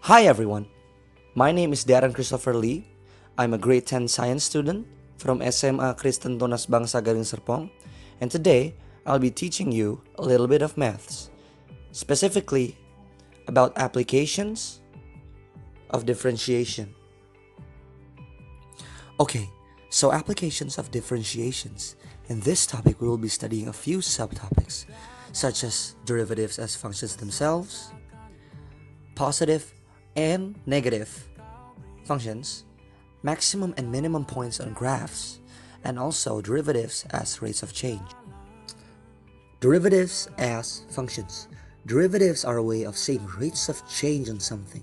Hi everyone, my name is Darren Christopher Lee. I'm a grade 10 science student from SMA Kristen Tunas Bangsa Garing Serpong, and today I'll be teaching you a little bit of maths, specifically about applications of differentiation. Okay, so applications of differentiations. In this topic we will be studying a few subtopics, such as derivatives as functions themselves, positive and negative functions, maximum and minimum points on graphs, and also derivatives as rates of change. Derivatives as functions. Derivatives are a way of saying rates of change on something,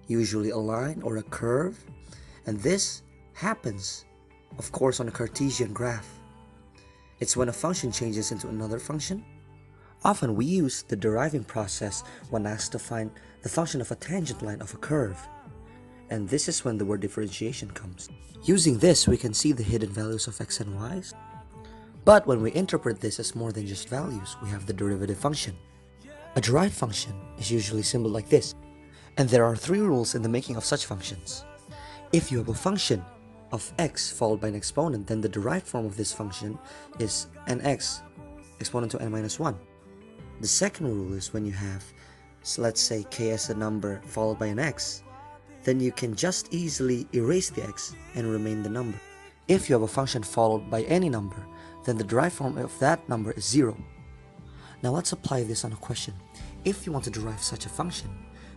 usually a line or a curve, and this happens, of course, on a Cartesian graph. It's when a function changes into another function. Often we use the deriving process when asked to find the function of a tangent line of a curve. And this is when the word differentiation comes. Using this, we can see the hidden values of x and y's. But when we interpret this as more than just values, we have the derivative function. A derived function is usually symbolized like this. And there are three rules in the making of such functions. If you have a function of x followed by an exponent, then the derived form of this function is nx, exponent to n minus 1. The second rule is when you have, so let's say k as a number followed by an x, then you can just easily erase the x and remain the number. If you have a function followed by any number, then the derived form of that number is 0. Now let's apply this on a question. If you want to derive such a function,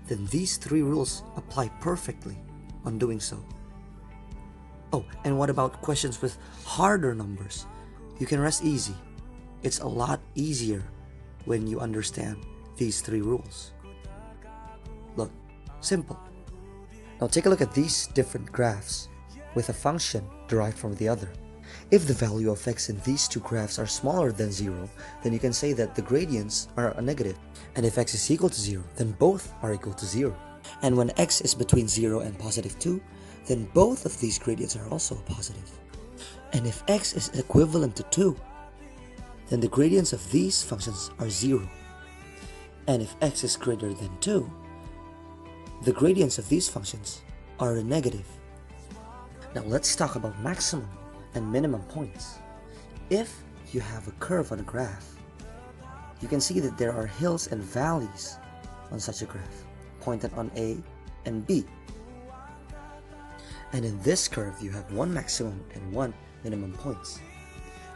then these three rules apply perfectly on doing so. Oh, and what about questions with harder numbers? You can rest easy. It's a lot easier when you understand these three rules. Look, simple. Now take a look at these different graphs with a function derived from the other. If the value of x in these two graphs are smaller than 0, then you can say that the gradients are a negative. And if x is equal to 0, then both are equal to 0. And when x is between 0 and positive 2, then both of these gradients are also positive. And if x is equivalent to 2, then the gradients of these functions are 0. And if x is greater than 2, the gradients of these functions are a negative. Now let's talk about maximum and minimum points. If you have a curve on a graph, you can see that there are hills and valleys on such a graph, pointed on A and B. And in this curve, you have one maximum and one minimum points.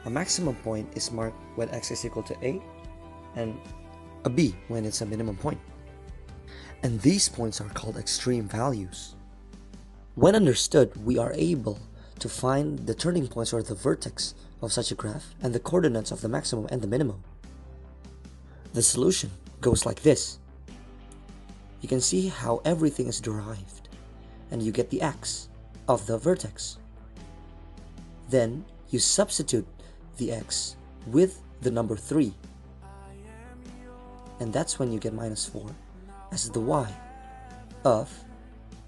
A maximum point is marked when x is equal to a, and a b when it's a minimum point. And these points are called extreme values. When understood, we are able to find the turning points or the vertex of such a graph and the coordinates of the maximum and the minimum. The solution goes like this. You can see how everything is derived, and you get the x of the vertex. Then you substitute the x with the number 3, and that's when you get minus 4 as the y of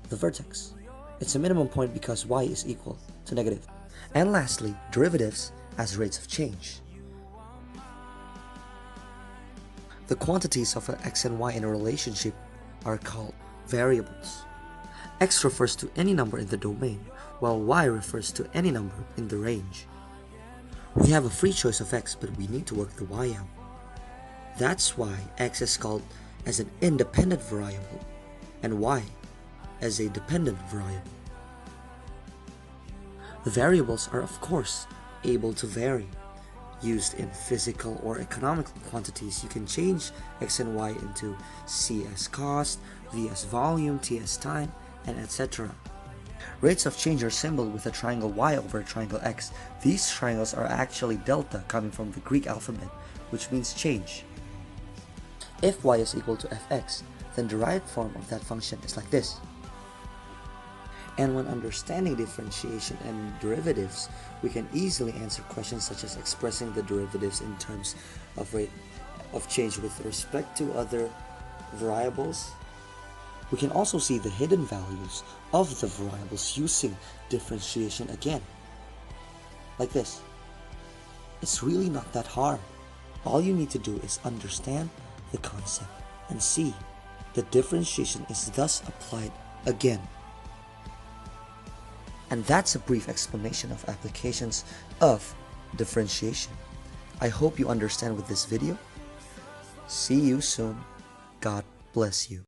the vertex. It's a minimum point because y is equal to negative. And lastly, derivatives as rates of change. The quantities of x and y in a relationship are called variables. X refers to any number in the domain, while y refers to any number in the range. We have a free choice of x, but we need to work the y out. That's why x is called as an independent variable and y as a dependent variable. The variables are of course able to vary. Used in physical or economical quantities, you can change x and y into c as cost, v as volume, t as time, and etc. Rates of change are symbolized with a triangle y over a triangle x. These triangles are actually delta, coming from the Greek alphabet, which means change. If y is equal to fx, then the derived form of that function is like this. And when understanding differentiation and derivatives, we can easily answer questions such as expressing the derivatives in terms of rate of change with respect to other variables. We can also see the hidden values of the variables using differentiation again, like this. It's really not that hard. All you need to do is understand the concept and see The differentiation is thus applied again. And that's a brief explanation of applications of differentiation. I hope you understand with this video. See you soon. God bless you.